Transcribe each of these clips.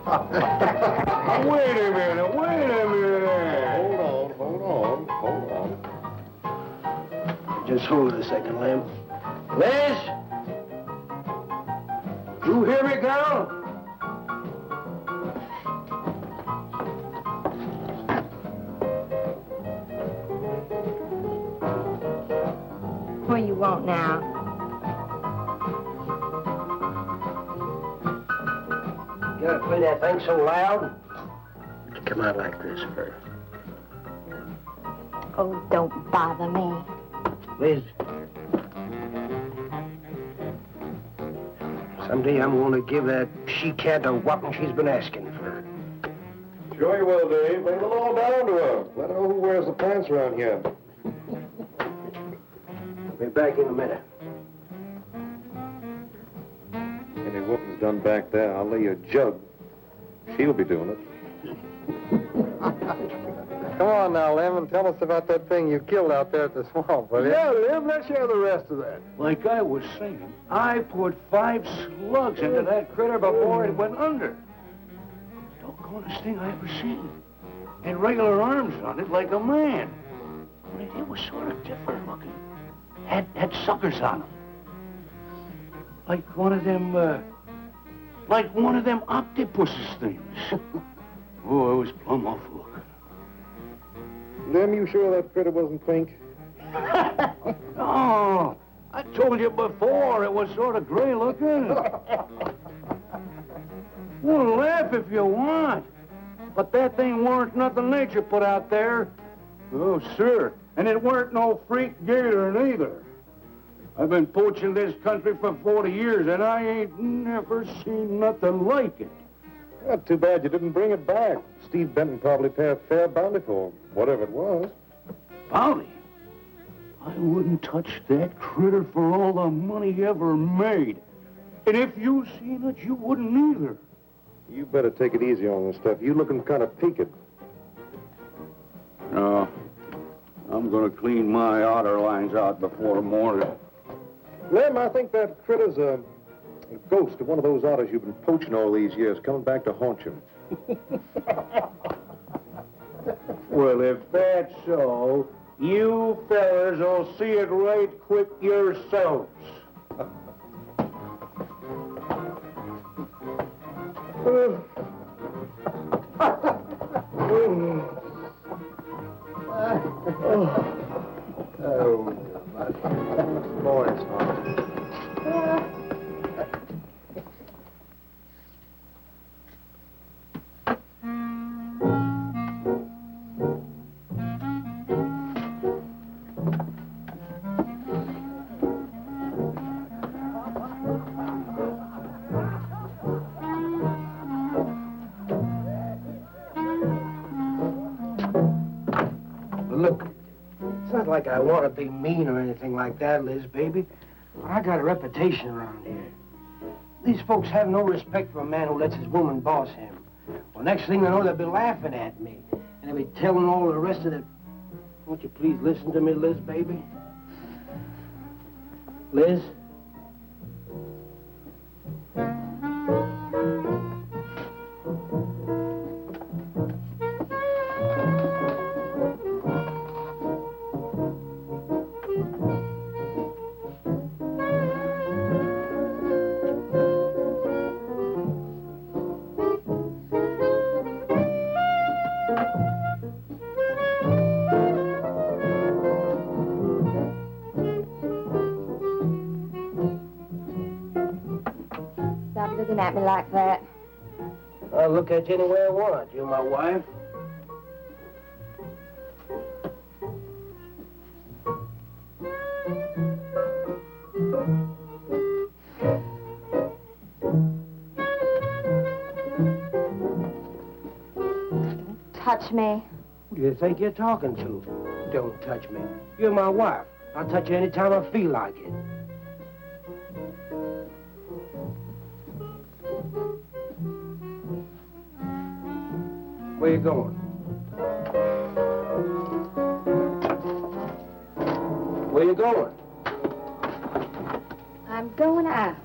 Wait a minute. Hold on. Just hold it a second, Lamb. Liz? You hear me, girl? What do you want now? You gotta play that thing so loud? To come out like this first. Oh, don't bother me. Liz. Someday I'm gonna give that she-cat a whopping she's been asking for. Sure you will, Dave. Lay the law down to her. Let her know who wears the pants around here. Be back in a minute. Any whooping's done back there, I'll lay you a jug. She'll be doing it. Come on now, Lim, and tell us about that thing you killed out there at the swamp, will you? Yeah, Lim, let's hear the rest of that. Like I was saying, I put 5 slugs into that critter before it went under. Doggonest thing I ever seen. Had regular arms on it like a man. But it was sort of different looking. Had suckers on them. Like one of them octopuses things. Oh, it was plumb awful looking. Lim, you sure that critter wasn't pink? Oh, I told you before it was sort of gray looking. Well, laugh if you want. But that thing weren't nothing nature put out there. Oh, sir. And it weren't no freak gator neither. I've been poaching this country for 40 years, and I ain't never seen nothing like it. Not too bad you didn't bring it back. Steve Benton probably paid a fair bounty for whatever it was. Bounty? I wouldn't touch that critter for all the money he ever made. And if you seen it, you wouldn't either. You better take it easy on this stuff. You looking kind of peaked. No. I'm gonna clean my otter lines out before morning. Lim, I think that critter's a ghost of one of those otters you've been poaching all these years, coming back to haunt you. Well, if that's so, you fellas will see it right quick yourselves. Boys. Look, it's not like I want to be mean or anything like that, Liz, baby. But I got a reputation around here. These folks have no respect for a man who lets his woman boss him. Well, next thing they know, they'll be laughing at me. And they'll be telling all the rest of the... Won't you please listen to me, Liz, baby? Liz? Looking at me like that. I'll look at you any way I want. You're my wife. Touch me. Who do you think you're talking to? Don't touch me. You're my wife. I'll touch you any time I feel like it. Where you going? Where you going? I'm going out.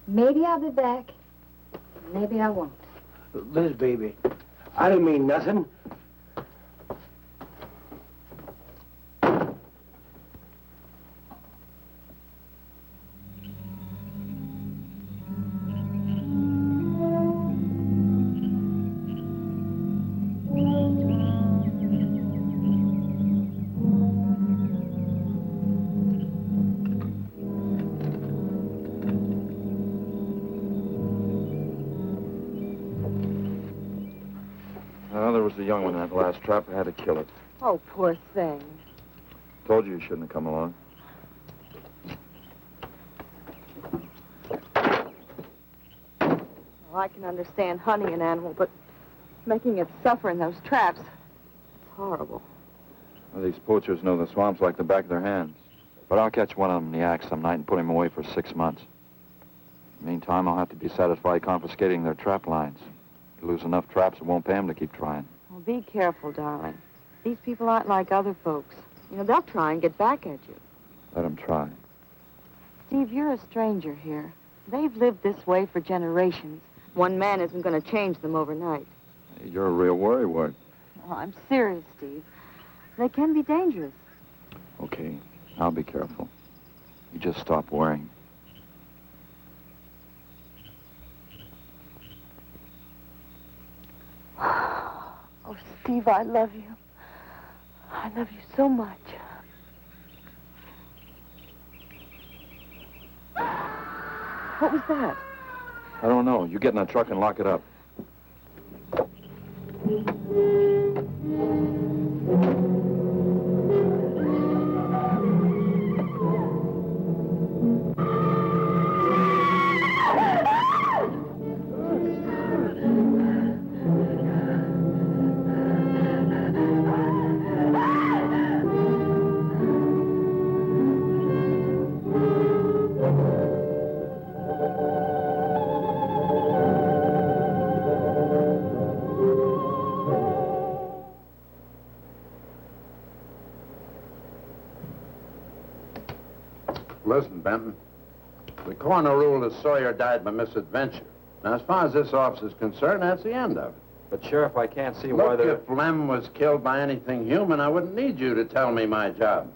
Maybe I'll be back. Maybe I won't. Liz, baby, I didn't mean nothing. There was a young one in that last trap. I had to kill it. Oh, poor thing. Told you shouldn't have come along. Well, I can understand hunting an animal, but making it suffer in those traps, it's horrible. Well, these poachers know the swamps like the back of their hands. But I'll catch one of them in the act some night and put him away for 6 months. Meantime, I'll have to be satisfied confiscating their trap lines. You lose enough traps, it won't pay them to keep trying. Well, be careful, darling. These people aren't like other folks. You know, they'll try and get back at you. Let them try. Steve, you're a stranger here. They've lived this way for generations. One man isn't going to change them overnight. You're a real worrywart. Oh, I'm serious, Steve. They can be dangerous. Okay, I'll be careful. You just stop worrying. Oh, Steve, I love you. I love you so much. What was that? I don't know. You get in that truck and lock it up. Listen, Benton. The coroner ruled that Sawyer died by misadventure. Now, as far as this officer's concerned, that's the end of it. But, Sheriff, I can't see why Look, they're... if Lem was killed by anything human, I wouldn't need you to tell me my job.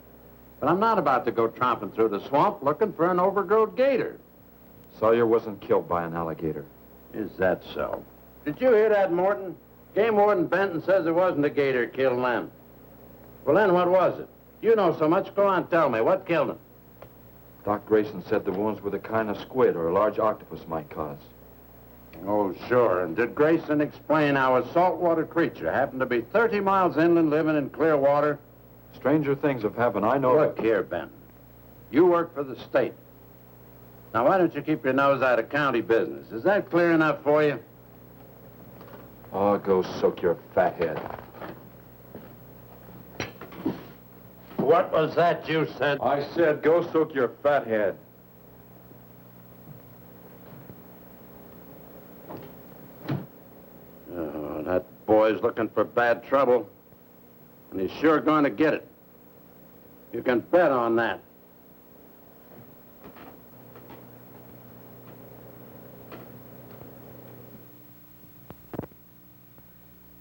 But I'm not about to go tromping through the swamp looking for an overgrown gator. Sawyer wasn't killed by an alligator. Is that so? Did you hear that, Morton? Game Warden Benton says it wasn't a gator killed Lem. Well, then what was it? You know so much. Go on, tell me. What killed him? Doc Grayson said the wounds were the kind of squid or a large octopus might cause. Oh, sure. And did Grayson explain how a saltwater creature happened to be 30 miles inland living in clear water? Stranger things have happened, I know. Look here, Ben. You work for the state. Now, why don't you keep your nose out of county business? Is that clear enough for you? Oh, go soak your fat head. What was that you said? I said go soak your fat head. Oh, that boy's looking for bad trouble. And he's sure going to get it. You can bet on that.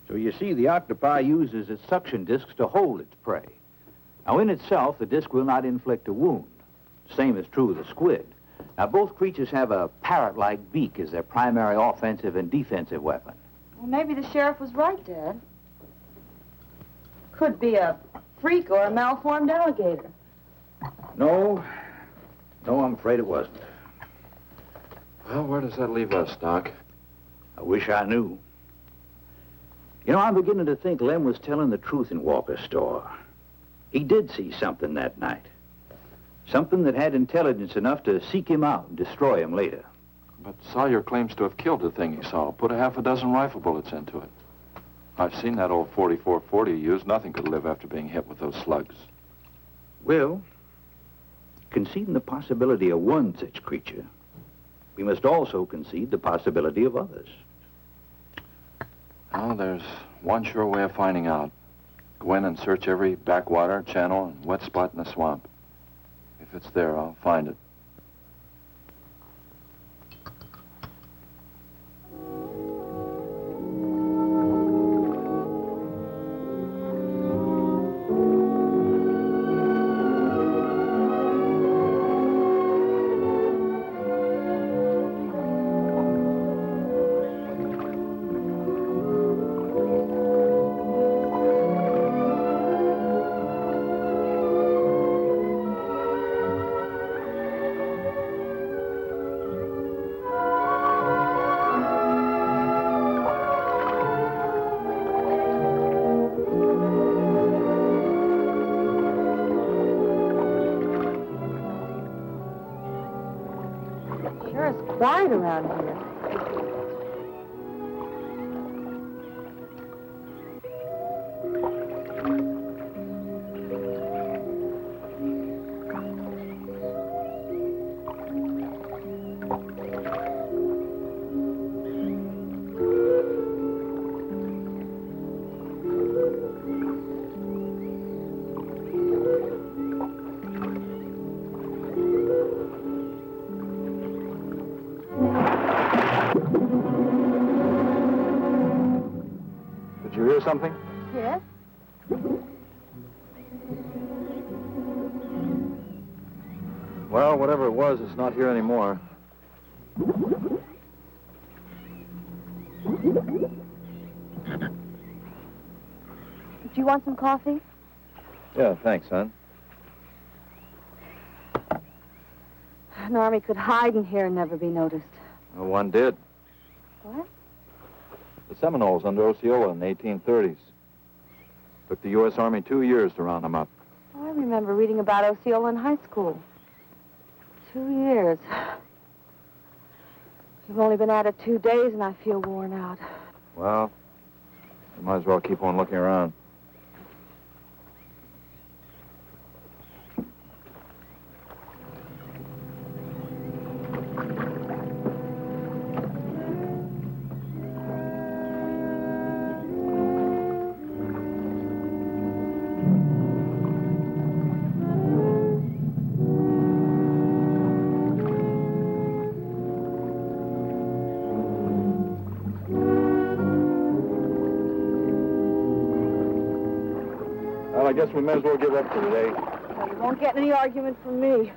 So you see, the octopi uses its suction discs to hold its prey. Now, in itself, the disc will not inflict a wound. Same is true of the squid. Now, both creatures have a parrot-like beak as their primary offensive and defensive weapon. Well, maybe the sheriff was right, Dad. Could be a freak or a malformed alligator. No, I'm afraid it wasn't. Well, where does that leave us, Doc? I wish I knew. You know, I'm beginning to think Lem was telling the truth in Walker's store. He did see something that night. Something that had intelligence enough to seek him out and destroy him later. But Sawyer claims to have killed the thing he saw. Put a half a dozen rifle bullets into it. I've seen that old 44-40 he used. Nothing could live after being hit with those slugs. Well, conceding the possibility of one such creature, we must also concede the possibility of others. Well, there's one sure way of finding out. Go in and search every backwater, channel, and wet spot in the swamp. If it's there, I'll find it. quiet around here. Did you hear something? Yes? Well, whatever it was, it's not here anymore. Do you want some coffee? Yeah, thanks, son. An army could hide in here and never be noticed. Well, one did. What? The Seminoles under Osceola in the 1830s. Took the U.S. Army 2 years to round them up. Oh, I remember reading about Osceola in high school. 2 years. You've only been at it 2 days, and I feel worn out. Well, you might as well keep on looking around. Well, I guess we may as well give up for today. Well, you won't get any argument from me.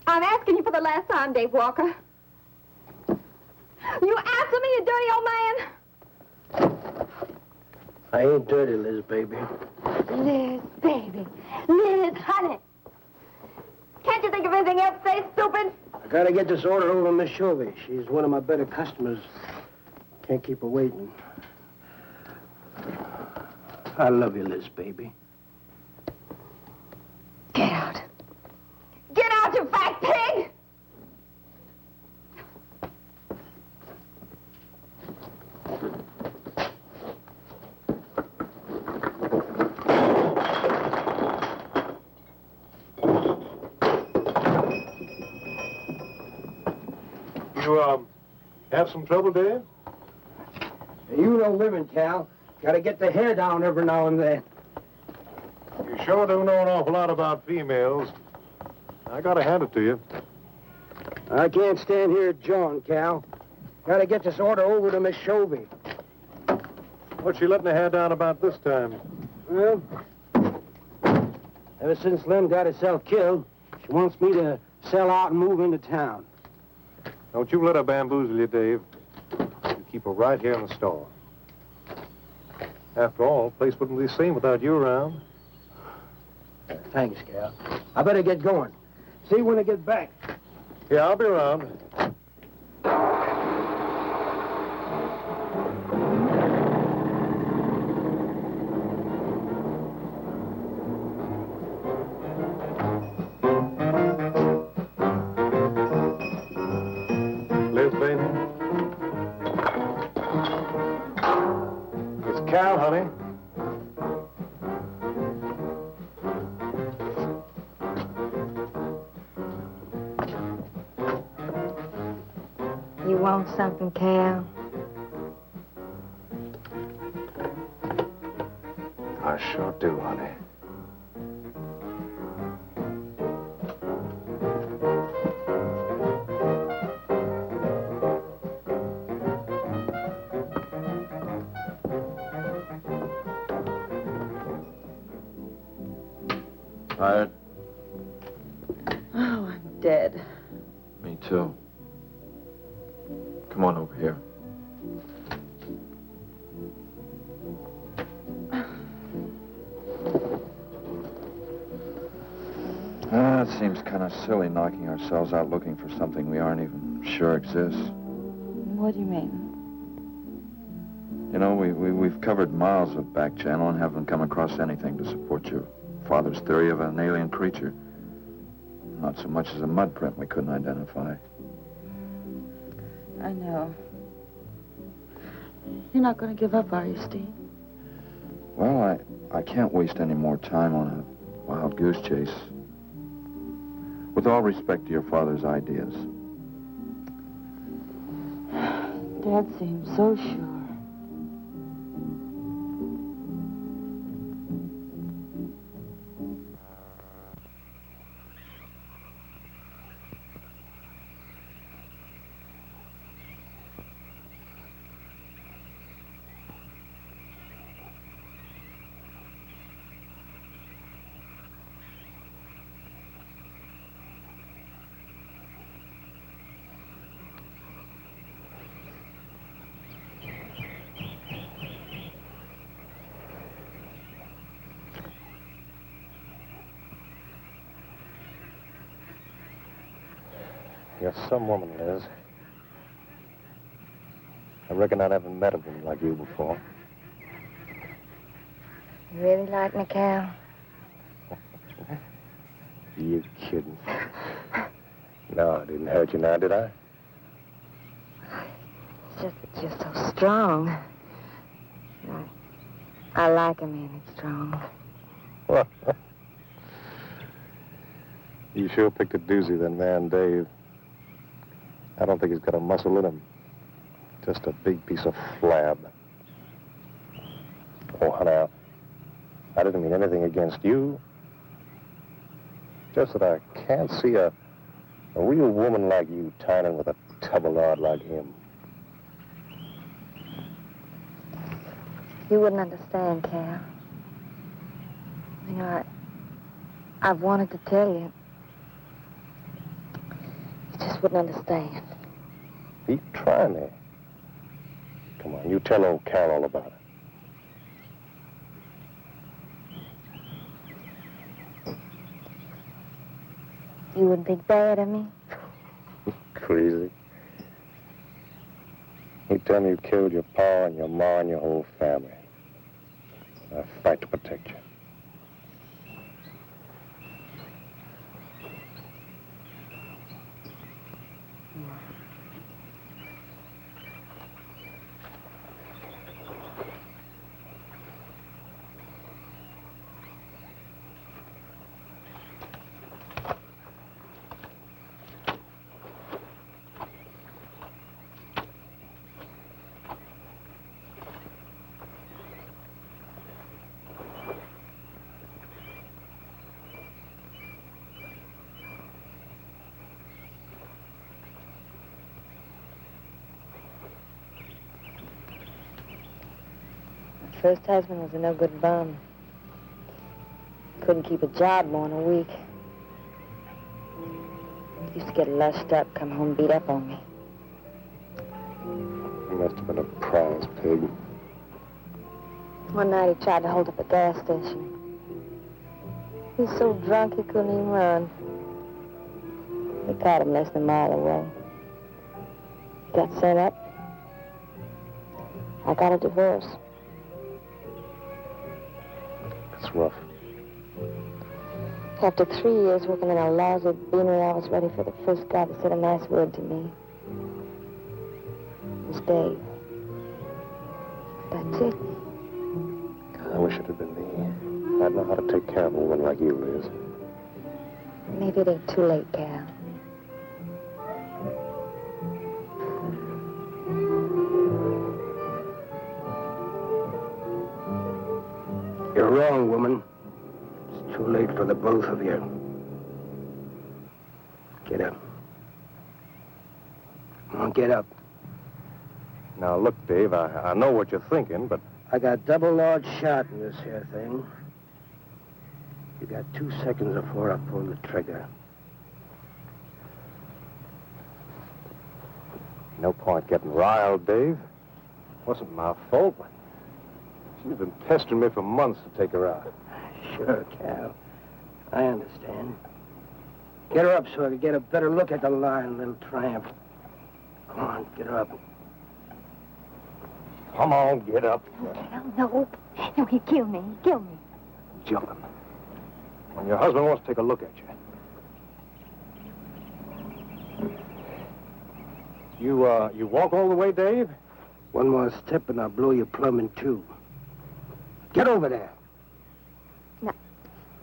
I'm asking you for the last time, Dave Walker. You answer me, you dirty old man. I ain't dirty, Liz, baby. Liz, baby. Liz, honey. Can't you think of anything else to say, stupid? I gotta get this order over to Miss Chovy. She's one of my better customers. Can't keep her waiting. I love you, Liz, baby. Get out. Get out, you fat pig! You, have some trouble, Dave? You know women, Cal. Gotta get the hair down every now and then. You sure do know an awful lot about females. I gotta hand it to you. I can't stand here jawing, Cal. Gotta get this order over to Miss Chovy. What's she letting her hair down about this time? Well, ever since Lem got herself killed, she wants me to sell out and move into town. Don't you let her bamboozle you, Dave. You keep her right here in the store. After all, the place wouldn't be the same without you around. Thanks, Cal. I better get going. See you when I get back. Yeah, I'll be around. Liz, baby. It's Cal, honey. You want something, Cal? I sure do, honey. Tired? Oh, I'm dead. Me too. Come on over here. It seems kind of silly knocking ourselves out looking for something we aren't even sure exists. What do you mean? You know, we've covered miles of back channel and haven't come across anything to support your father's theory of an alien creature. Not so much as a mud print we couldn't identify. I know. You're not going to give up, are you, Steve? Well, I can't waste any more time on a wild goose chase. With all respect to your father's ideas. Dad seems so sure. You're some woman, Liz. I reckon I never met a woman like you before. You really like me, Cal? You kidding? No, I didn't hurt you now, did I? It's just that you're so strong. I like a man that's strong. Well, you sure picked a doozy, that man, Dave. I don't think he's got a muscle in him. Just a big piece of flab. Oh, now, I didn't mean anything against you. Just that I can't see a real woman like you tying with a tubby-lard like him. You wouldn't understand, Cal. You know, I've wanted to tell you. You just wouldn't understand. He try me. Come on, you tell old Cal all about it. You wouldn't think bad of me? Crazy. You tell me you killed your pa and your ma and your whole family. I fight to protect you. First husband was a no-good bum. Couldn't keep a job more than a week. Used to get lushed up, come home beat up on me. He must have been a prize pig. One night he tried to hold up a gas station. He was so drunk he couldn't even run. They caught him less than a mile away. He got sent up. I got a divorce. It's rough. After 3 years working in a lousy beanery, I was ready for the first guy to say a nice word to me. It was Dave. That's it. I wish it had been me. I'd know how to take care of a woman like you, Liz. Maybe it ain't too late, Cal. You're wrong, woman. It's too late for the both of you. Get up. Come on, get up. Now, look, Dave, I know what you're thinking, but... I got double large shot in this here thing. You got 2 seconds before I pull the trigger. No point getting riled, Dave. Wasn't my fault. She's been pestering me for months to take her out. Sure, Cal. I understand. Get her up so I can get a better look at the line, little tramp. Come on, get her up. Come on, get up. Cal, no. No, he'd kill me. He'd kill me. Jumping. When your husband wants to take a look at you. You walk all the way, Dave? One more step and I'll blow you plumb in two. Get over there.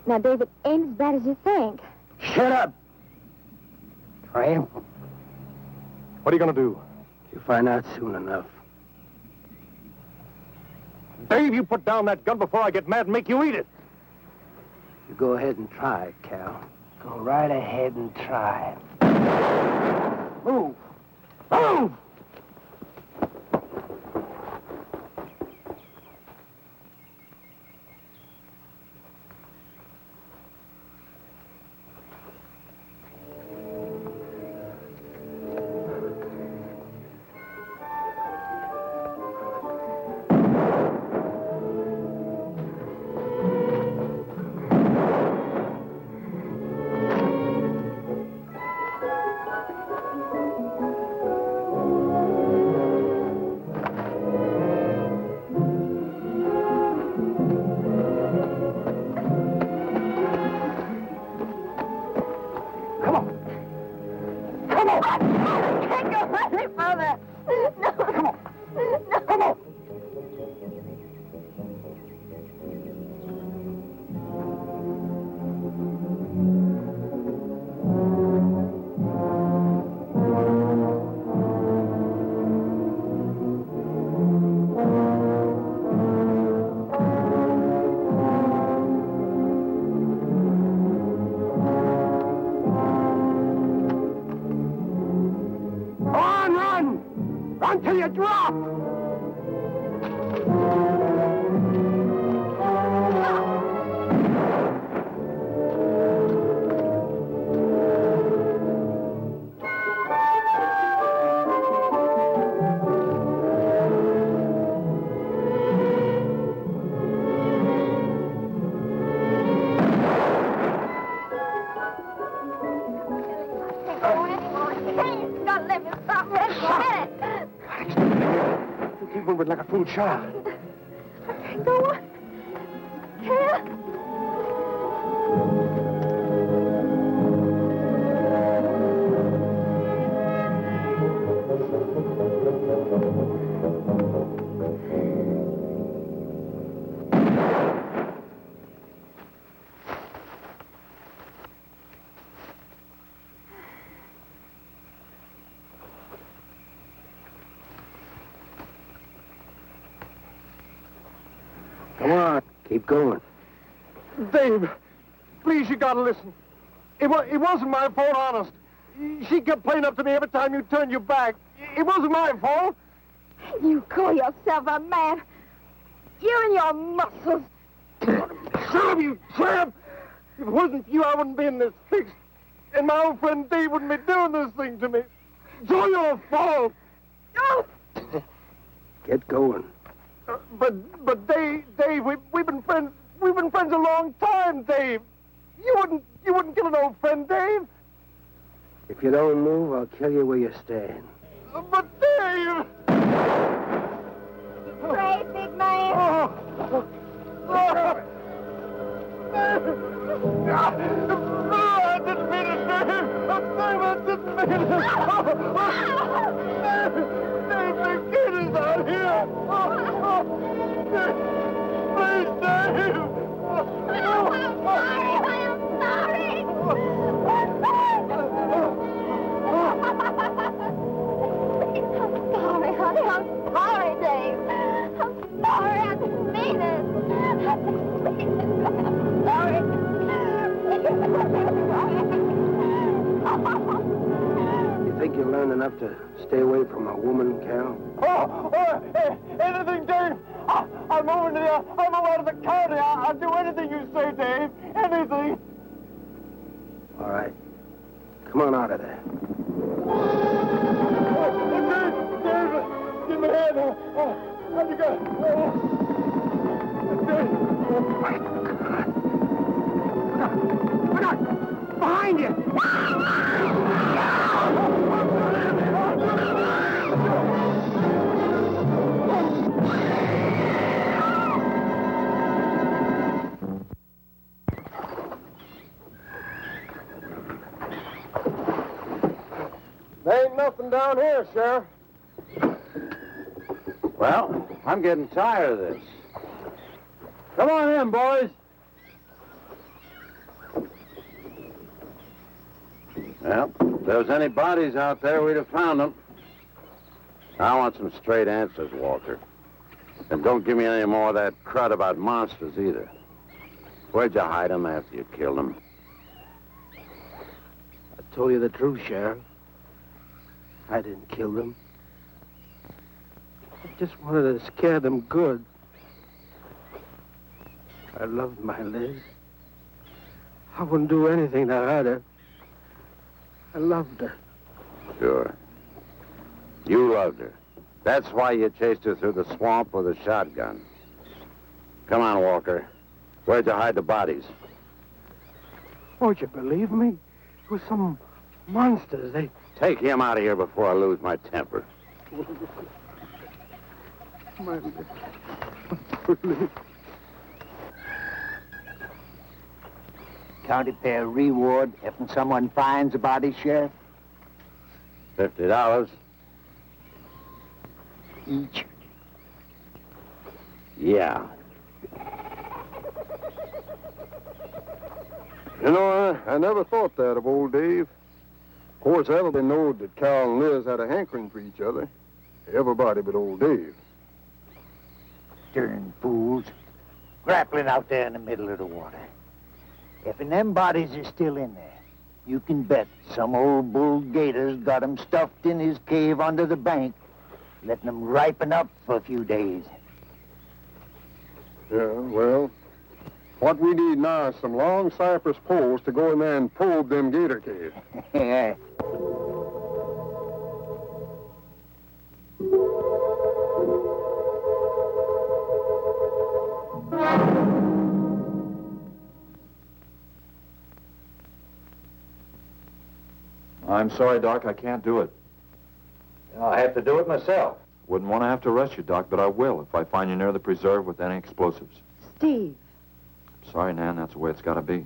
Now, Dave, it ain't as bad as you think. Shut up. Tramp. What are you going to do? You'll find out soon enough. Dave, you put down that gun before I get mad and make you eat it. You go ahead and try it, Cal. Go right ahead and try it. Move. Move! Until you drop! Like a fool child. Go on. Cal. Come on, keep going. Dave, please, you gotta listen. It wasn't my fault, honest. She kept playing up to me every time you turned your back. It wasn't my fault. You call yourself a man. You and your muscles. Shut you tramp! If it wasn't for you, I wouldn't be in this fix. And my old friend Dave wouldn't be doing this thing to me. It's all your fault. Oh! Get going. But Dave, we've been friends. We've been friends a long time, Dave. You wouldn't kill an old friend, Dave. If you don't move, I'll kill you where you stand. But Dave! Brave, big man. I didn't mean it, Dave. I didn't mean it. Dave, the kid is out here. Please, Dave. I'm sorry. I'm sorry, honey. I'm sorry, Dave. I'm sorry. I didn't mean it. I didn't mean it. I'm sorry. You think you learned enough to stay away from a woman, Cal? Anything, Dave. I'm moving out of the county. I'll do anything you say, Dave. Anything. All right. Come on out of there. Dave, give me a hand. How'd you go? Dave. Oh, my God. Look out! Behind you! There ain't nothing down here, Sheriff. Well, I'm getting tired of this. Come on in, boys. Well, if there was any bodies out there, we'd have found them. I want some straight answers, Walker. And don't give me any more of that crud about monsters, either. Where'd you hide them after you killed them? I told you the truth, Sheriff. I didn't kill them. I just wanted to scare them good. I loved my Liz. I wouldn't do anything to hurt her. I loved her. Sure. You loved her. That's why you chased her through the swamp with a shotgun. Come on, Walker. Where'd you hide the bodies? Won't you believe me? It was some monsters. They... Take him out of here before I lose my temper. My Liz. County pay a reward if someone finds a body, Sheriff? $50. Each. Yeah. You know, I never thought that of old Dave. Of course, everybody knowed that Cal and Liz had a hankering for each other. Everybody but old Dave. Darn fools. Grappling out there in the middle of the water. If them bodies are still in there, you can bet some old bull gator's got 'em stuffed in his cave under the bank, letting them ripen up for a few days. Yeah, well, what we need now is some long cypress poles to go in there and probe them gator caves. Yeah. I'm sorry, Doc, I can't do it. I'll have to do it myself. Wouldn't want to have to arrest you, Doc, but I will if I find you near the preserve with any explosives. Steve. Sorry, Nan, that's the way it's got to be.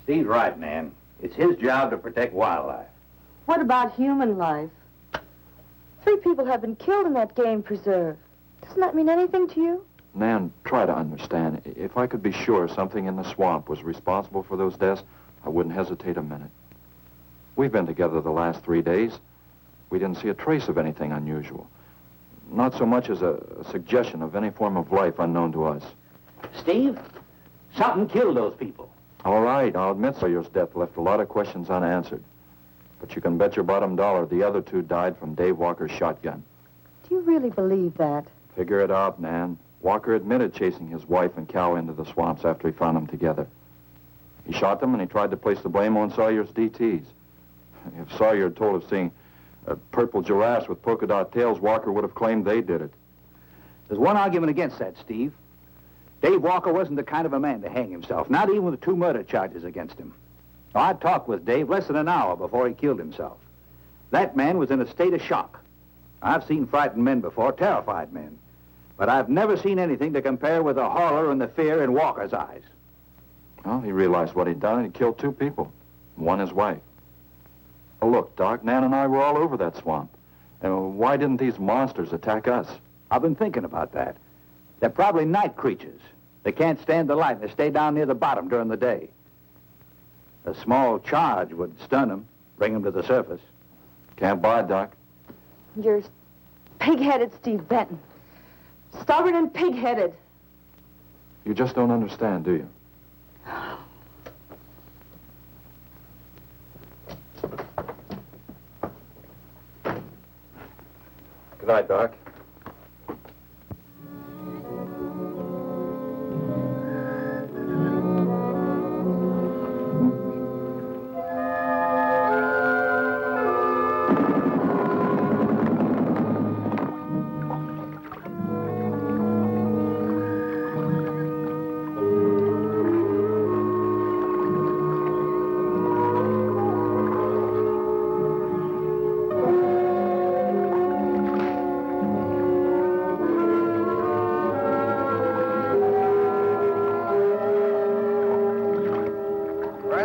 Steve's right, Nan. It's his job to protect wildlife. What about human life? 3 people have been killed in that game preserve. Doesn't that mean anything to you? Nan, try to understand. If I could be sure something in the swamp was responsible for those deaths, I wouldn't hesitate a minute. We've been together the last 3 days. We didn't see a trace of anything unusual. Not so much as a suggestion of any form of life unknown to us. Steve, something killed those people. All right, I'll admit Sawyer's death left a lot of questions unanswered. But you can bet your bottom dollar the other 2 died from Dave Walker's shotgun. Do you really believe that? Figure it out, Nan. Walker admitted chasing his wife and cow into the swamps after he found them together. He shot them and he tried to place the blame on Sawyer's DTs. If Sawyer had told of seeing purple giraffes with polka dot tails, Walker would have claimed they did it. There's one argument against that, Steve. Dave Walker wasn't the kind of a man to hang himself, not even with 2 murder charges against him. I talked with Dave less than an hour before he killed himself. That man was in a state of shock. I've seen frightened men before, terrified men. But I've never seen anything to compare with the horror and the fear in Walker's eyes. Well, he realized what he'd done and he killed 2 people. One his wife. Oh, look, Doc, Nan and I were all over that swamp. And why didn't these monsters attack us? I've been thinking about that. They're probably night creatures. They can't stand the light. They stay down near the bottom during the day. A small charge would stun them, bring them to the surface. Can't buy it, Doc. You're pig-headed, Steve Benton. Stubborn and pig-headed. You just don't understand, do you? night, Doc.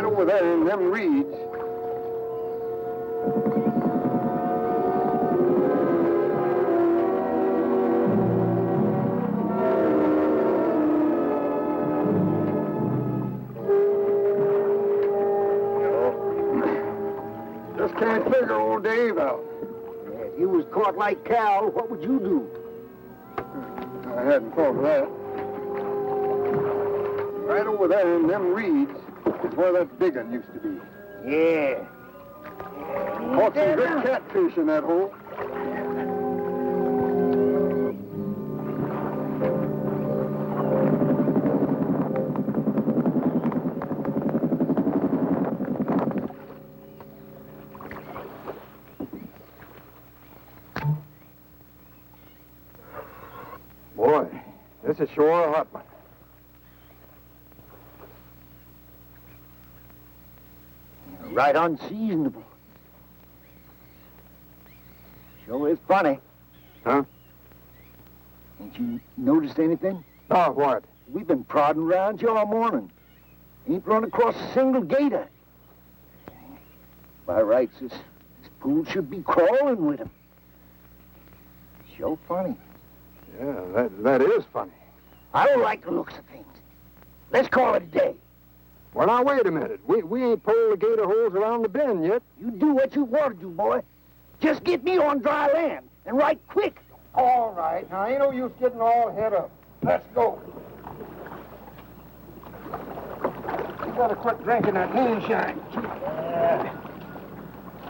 Over there in them reeds. Just can't figure old Dave out. If you was caught like Cal, what would you do? I hadn't thought of that. Right over there in them reeds is where that big one used to be. Yeah. Caught some good catfish in that hole. Boy, this is sure a hot one. Right unseasonable. Sure is funny. Huh? Ain't you noticed anything? Oh, what? We've been prodding around you all morning. Ain't run across a single gator. By rights, this pool should be crawling with him. Sure funny. Yeah, that is funny. I don't like the looks of things. Let's call it a day. Well, now, wait a minute. We ain't pulled the gator holes around the bend yet. You do what you want to do, boy. Just get me on dry land, and right quick. All right. Now, ain't no use getting all head up. Let's go. You better quit drinking that moonshine.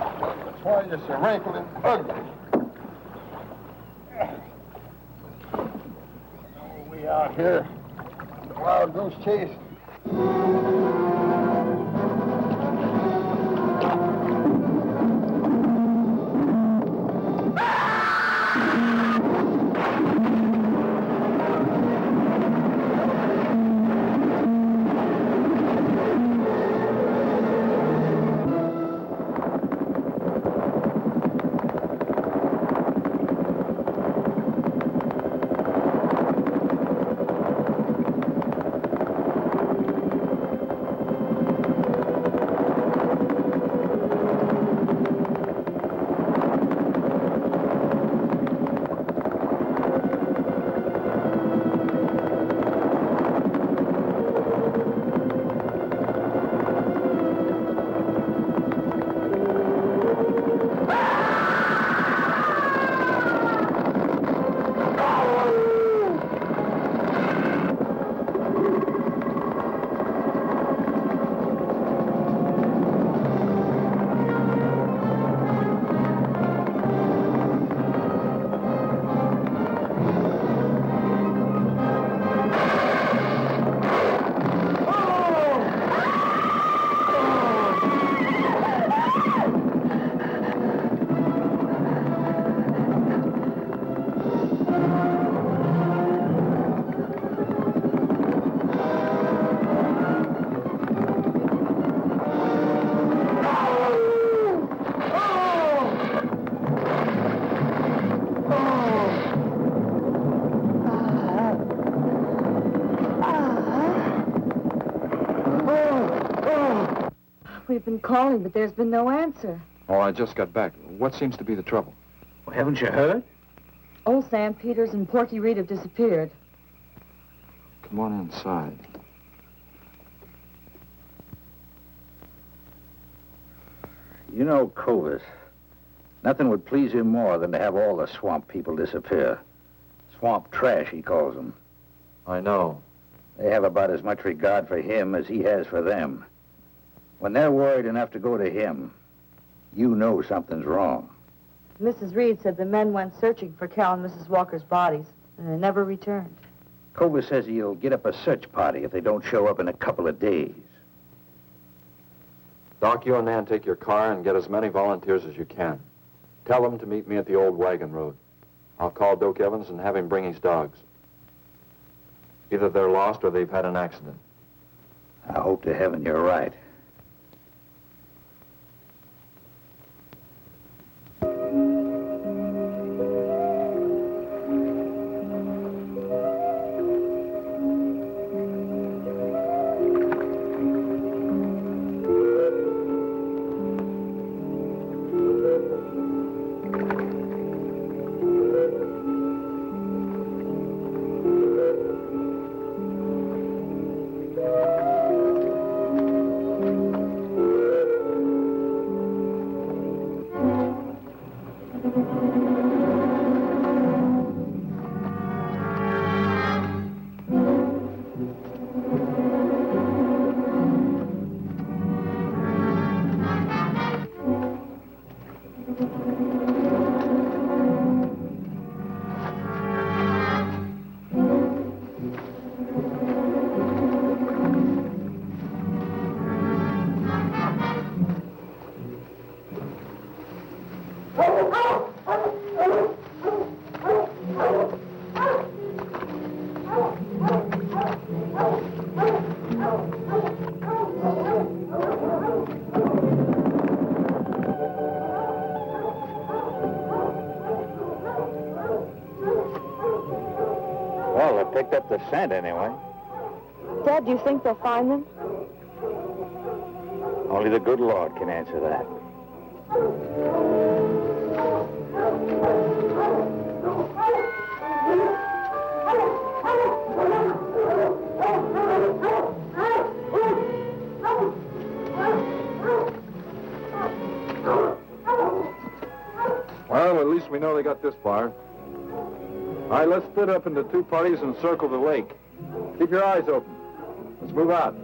That's why you're so wrinkled and ugly. Oh, we out here. Wild goose chase. We've been calling, but there's been no answer. Oh, I just got back. What seems to be the trouble? Well, haven't you heard? Old Sam Peters and Porky Reed have disappeared. Come on inside. You know, Clovis, nothing would please him more than to have all the swamp people disappear. Swamp trash, he calls them. I know. They have about as much regard for him as he has for them. When they're worried enough to go to him, you know something's wrong. Mrs. Reed said the men went searching for Cal and Mrs. Walker's bodies, and they never returned. Cobra says he'll get up a search party if they don't show up in a couple of days. Doc, you and Nan take your car and get as many volunteers as you can. Tell them to meet me at the old wagon road. I'll call Doak Evans and have him bring his dogs. Either they're lost or they've had an accident. I hope to heaven you're right. Well, they picked up the scent anyway. Dad, do you think they'll find them? Only the good Lord can answer that. Well, at least we know they got this far. All right, let's split up into two parties and circle the lake. Keep your eyes open. Let's move out.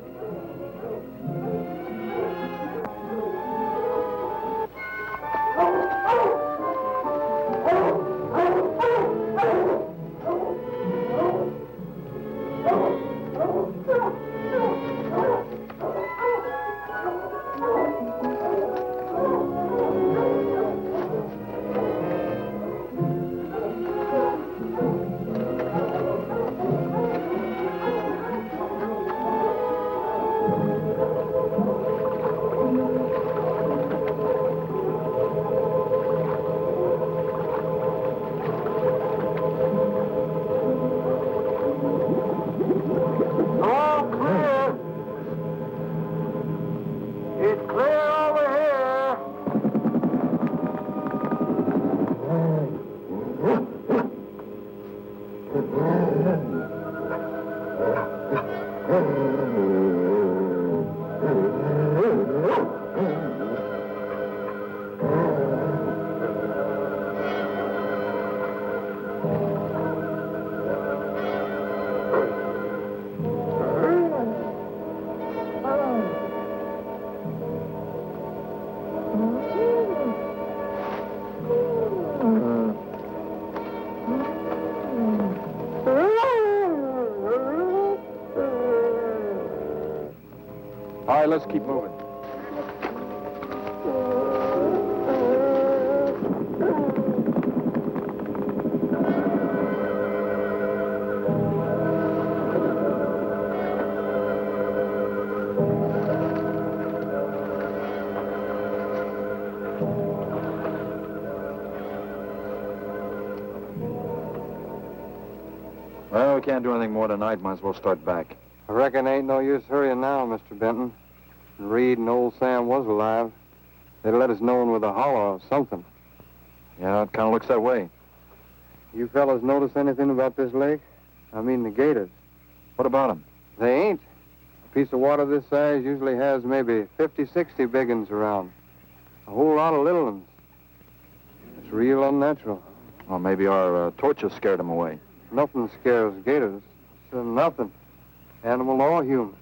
All right, let's keep moving. Well, we can't do anything more tonight. Might as well start back. I reckon ain't no use hurrying now, Mr. Benton. If Reed and old Sam was alive, they'd let us know with a holler or something. Yeah, it kind of looks that way. You fellas notice anything about this lake? I mean the gators. What about them? They ain't. A piece of water this size usually has maybe 50, 60 big uns around. A whole lot of little ones. It's real unnatural. Well, maybe our torches scared them away. Nothing scares gators. Nothing. Animal or human.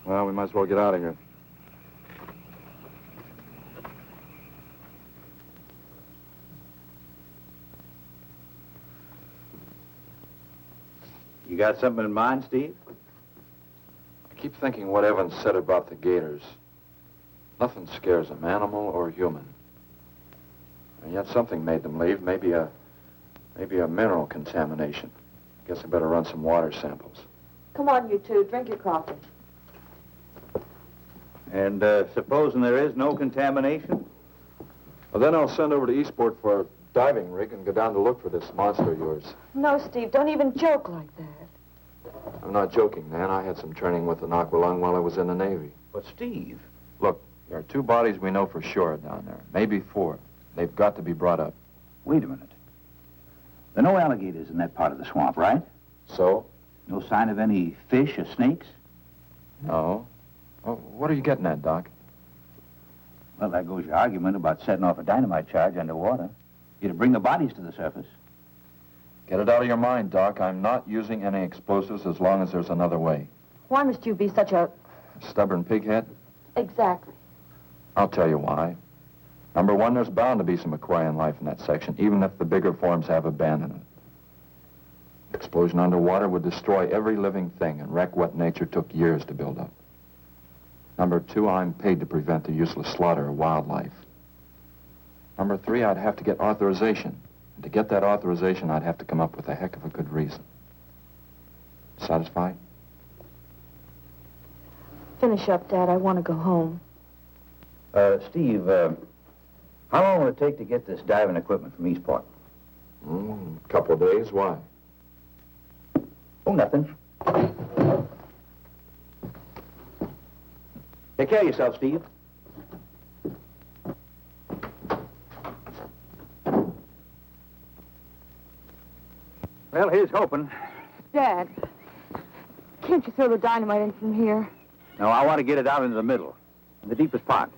Well, we might as well get out of here. You got something in mind, Steve? I keep thinking what Evans said about the gators. Nothing scares them, animal or human. And yet something made them leave, maybe a mineral contamination. Guess I better run some water samples. Come on, you two. Drink your coffee. And supposing there is no contamination? Well, then I'll send over to Eastport for a diving rig and go down to look for this monster of yours. No, Steve, don't even joke like that. I'm not joking, Nan. I had some training with an aqualung while I was in the Navy. But, Steve... Look, there are 2 bodies we know for sure down there. Maybe 4. They've got to be brought up. Wait a minute. There are no alligators in that part of the swamp, right? So? No sign of any fish or snakes? No. Well, what are you getting at, Doc? Well, there goes your argument about setting off a dynamite charge underwater. You'd bring the bodies to the surface. Get it out of your mind, Doc. I'm not using any explosives as long as there's another way. Why must you be such a... Stubborn pighead? Exactly. I'll tell you why. Number 1, there's bound to be some aquarian life in that section, even if the bigger forms have abandoned it. Explosion underwater would destroy every living thing and wreck what nature took years to build up. Number 2, I'm paid to prevent the useless slaughter of wildlife. Number 3, I'd have to get authorization. And to get that authorization, I'd have to come up with a heck of a good reason. Satisfied? Finish up, Dad. I want to go home. Steve, how long will it take to get this diving equipment from Eastport? A couple of days. Why? Oh, nothing. Take care of yourself, Steve. Well, here's hoping. Dad, can't you throw the dynamite in from here? No, I want to get it out into the middle, in the deepest part.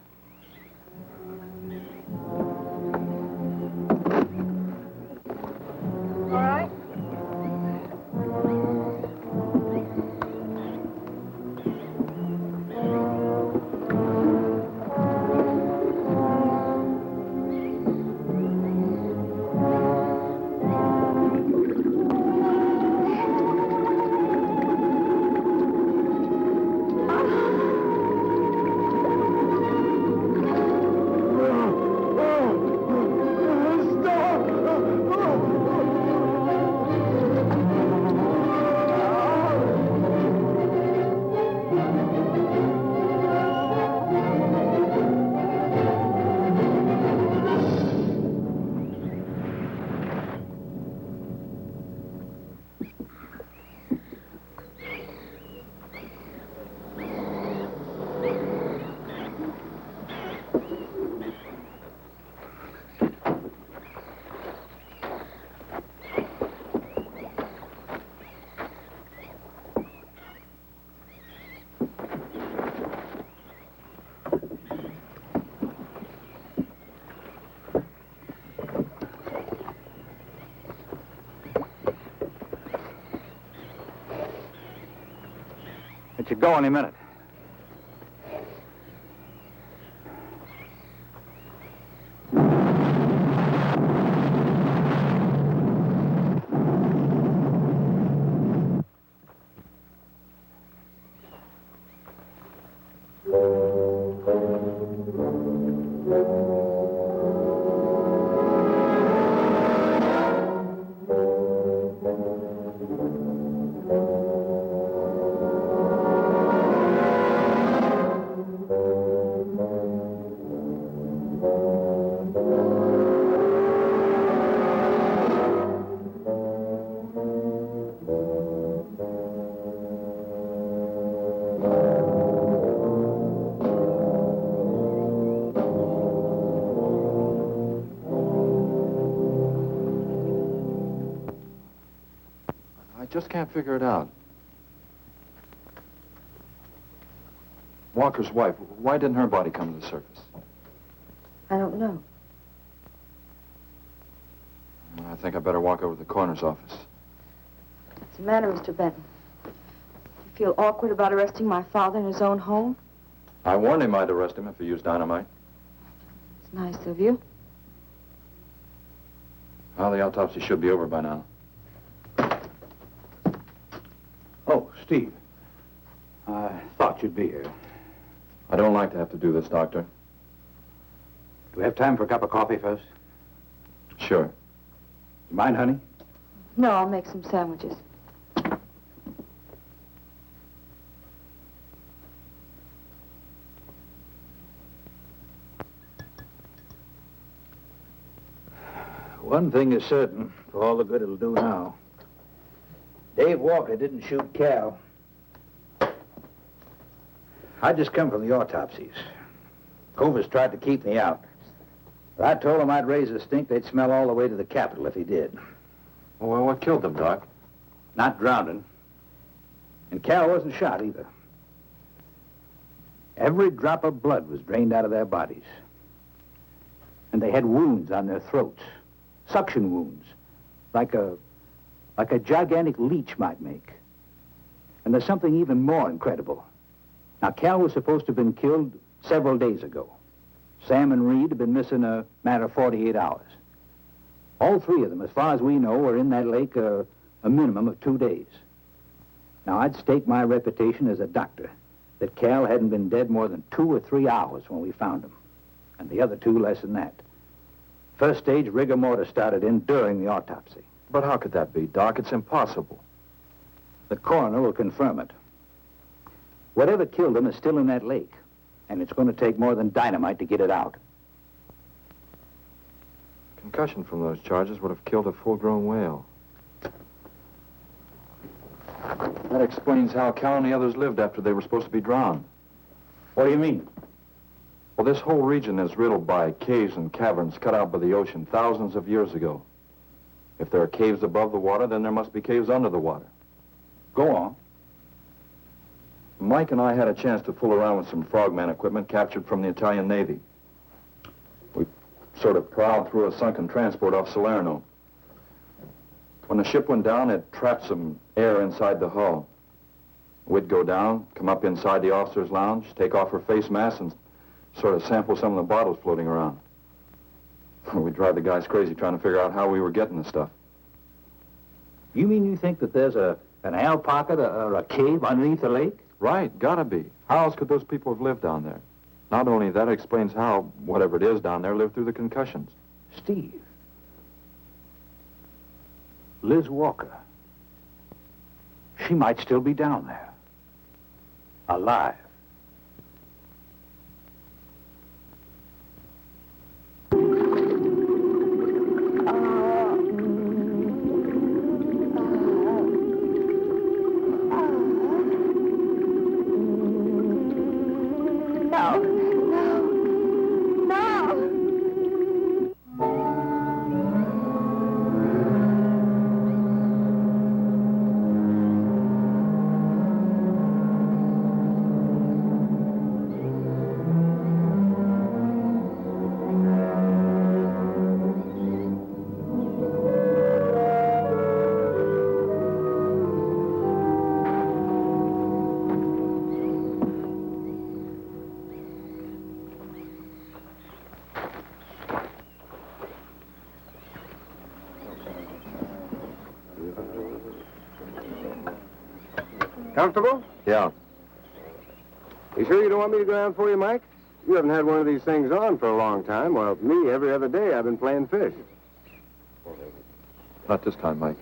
All right. It should go any minute. I just can't figure it out. Walker's wife, why didn't her body come to the surface? I don't know. I think I better walk over to the coroner's office. What's the matter, Mr. Benton? You feel awkward about arresting my father in his own home? I warned him I'd arrest him if he used dynamite. It's nice of you. Well, the autopsy should be over by now. Steve. I thought you'd be here. I don't like to have to do this, Doctor. Do we have time for a cup of coffee first? Sure. You mind, honey? No, I'll make some sandwiches. One thing is certain, for all the good it'll do now. Dave Walker didn't shoot Cal. I just come from the autopsies. Covers tried to keep me out. But I told him I'd raise a stink they'd smell all the way to the Capitol if he did. Well, what killed them, Doc? Not drowning. And Cal wasn't shot either. Every drop of blood was drained out of their bodies. And they had wounds on their throats. Suction wounds. Like a gigantic leech might make. And there's something even more incredible. Now, Cal was supposed to have been killed several days ago. Sam and Reed have been missing a matter of 48 hours. All three of them, as far as we know, were in that lake a minimum of 2 days. Now, I'd stake my reputation as a doctor that Cal hadn't been dead more than 2 or 3 hours when we found him. And the other two less than that. First stage rigor mortis started in during the autopsy. But how could that be, Doc? It's impossible. The coroner will confirm it. Whatever killed him is still in that lake, and it's going to take more than dynamite to get it out. Concussion from those charges would have killed a full-grown whale. That explains how Cal and the others lived after they were supposed to be drowned. What do you mean? Well, this whole region is riddled by caves and caverns cut out by the ocean thousands of years ago. If there are caves above the water, then there must be caves under the water. Go on. Mike and I had a chance to fool around with some frogman equipment captured from the Italian Navy. We sort of plowed through a sunken transport off Salerno. When the ship went down, it trapped some air inside the hull. We'd go down, come up inside the officer's lounge, take off her face mask, and sort of sample some of the bottles floating around. We'd drive the guys crazy trying to figure out how we were getting the stuff. You mean you think that there's an air pocket or a cave underneath the lake? Right, gotta be. How else could those people have lived down there? Not only that, it explains how, whatever it is down there, lived through the concussions. Steve. Liz Walker. She might still be down there. Alive. Comfortable? Yeah. You sure you don't want me to go down for you, Mike? You haven't had one of these things on for a long time, while me, every other day, I've been playing fish. Not this time, Mike.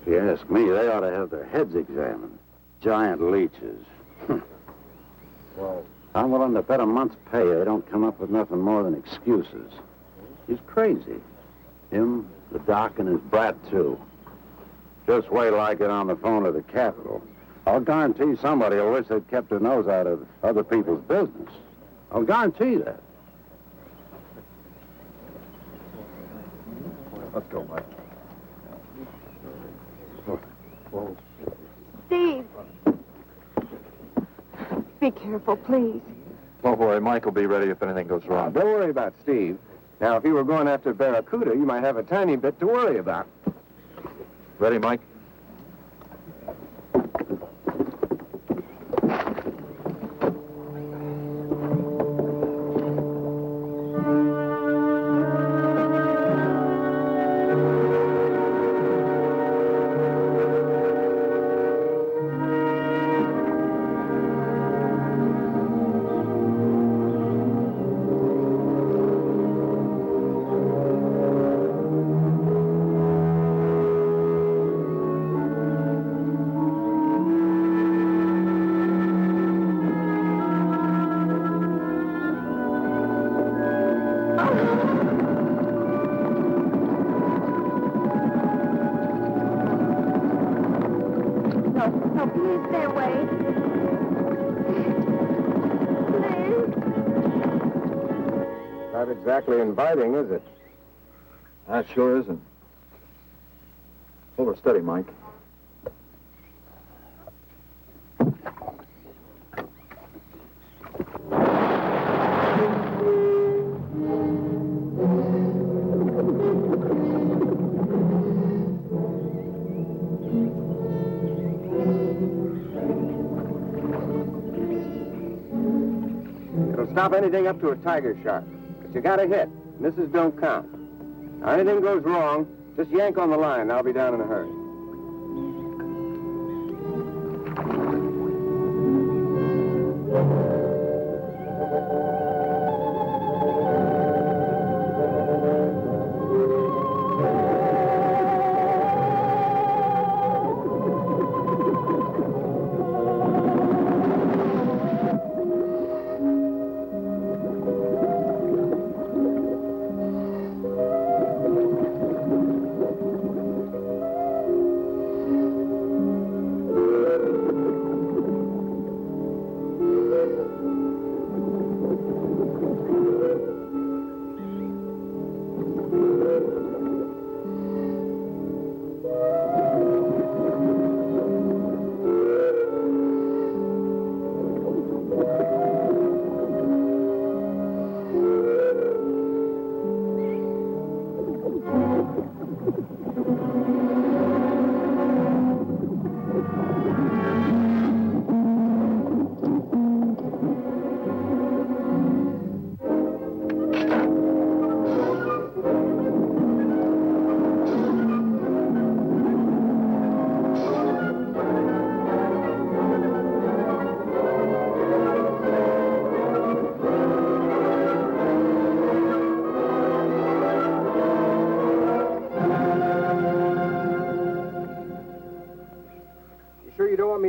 If you ask me, they ought to have their heads examined. Giant leeches. Well, I'm willing to bet a month's pay they don't come up with nothing more than excuses. He's crazy. Him, the doc, and his brat, too. Just wait till I get on the phone to the Capitol. I'll guarantee somebody will wish they'd kept their nose out of other people's business. I'll guarantee that. Let's go, Mike. Steve! Be careful, please. Don't worry, Mike will be ready if anything goes wrong. don't worry about Steve. Now, if you were going after Barracuda, you might have a tiny bit to worry about. Ready, Mike? Not exactly inviting, is it? That sure isn't. Hold her steady, Mike. It'll stop anything up to a tiger shark. But you got to hit. Misses don't count. Now, anything goes wrong, just yank on the line. I'll be down in a hurry.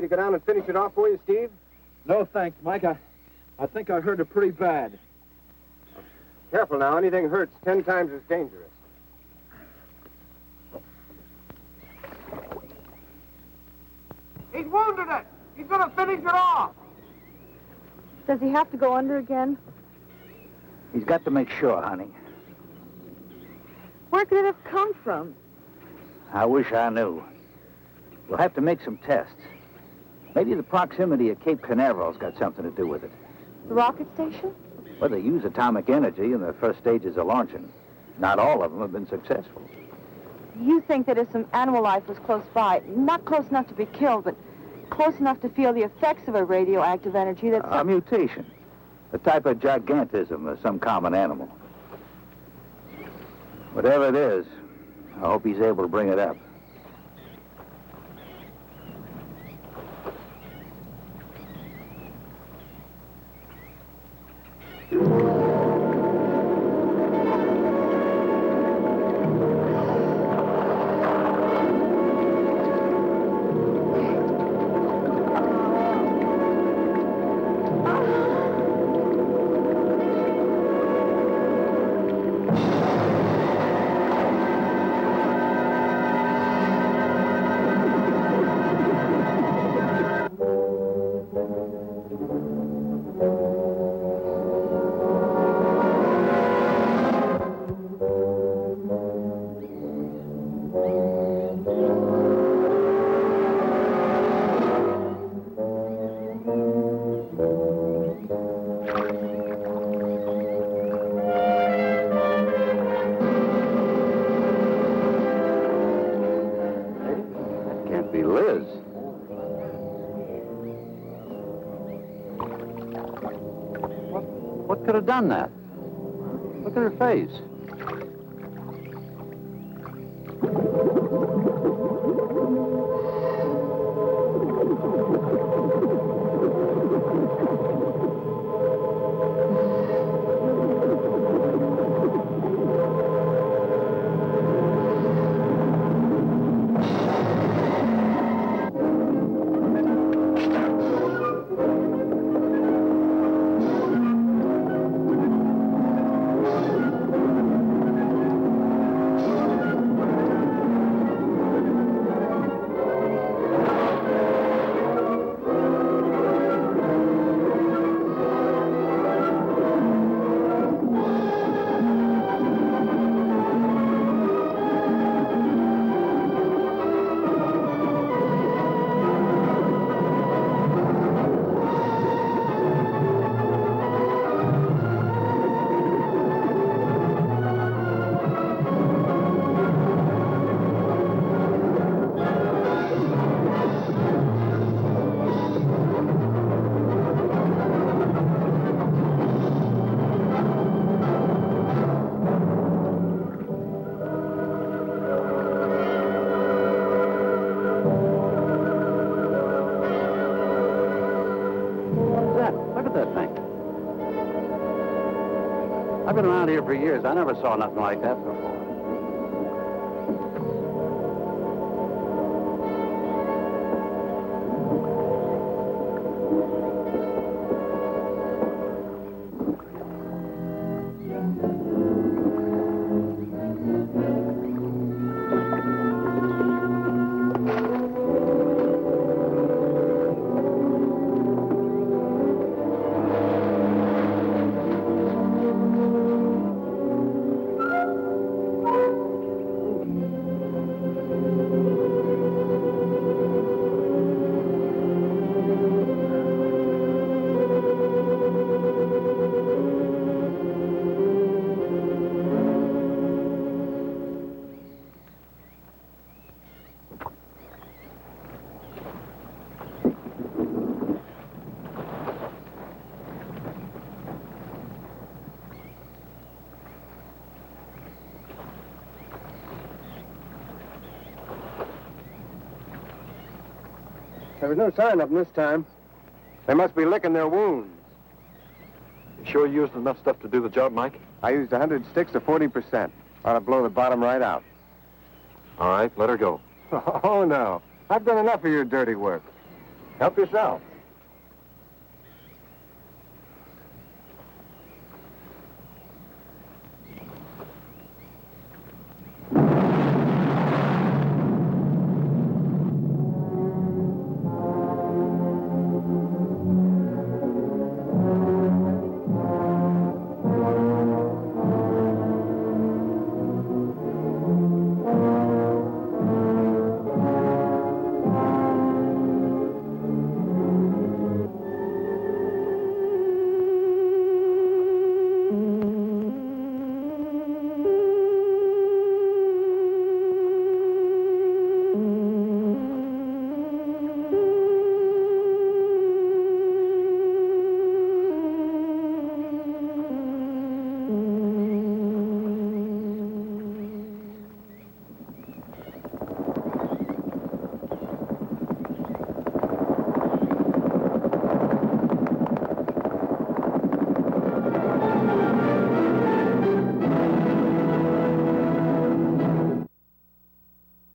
Go down and finish it off for you, Steve? No, thanks, Mike. I think I hurt it pretty bad. Careful now. Anything hurts 10 times as dangerous. He's wounded it. He's going to finish it off. Does he have to go under again? He's got to make sure, honey. Where could it have come from? I wish I knew. We'll have to make some tests. Maybe the proximity of Cape Canaveral's got something to do with it. The rocket station? Well, they use atomic energy in the first stages of launching. Not all of them have been successful. You think that if some animal life was close by, not close enough to be killed, but close enough to feel the effects of a radioactive energy, that's... A mutation. A type of gigantism of some common animal. Whatever it is, I hope he's able to bring it up. What could have done that? Look at her face. I've been around here for years. I never saw nothing like that before. There was no sign of them this time. They must be licking their wounds. You sure you used enough stuff to do the job, Mike? I used 100 sticks of 40%. Ought to blow the bottom right out. All right, let her go. Oh, no. I've done enough of your dirty work. Help yourself.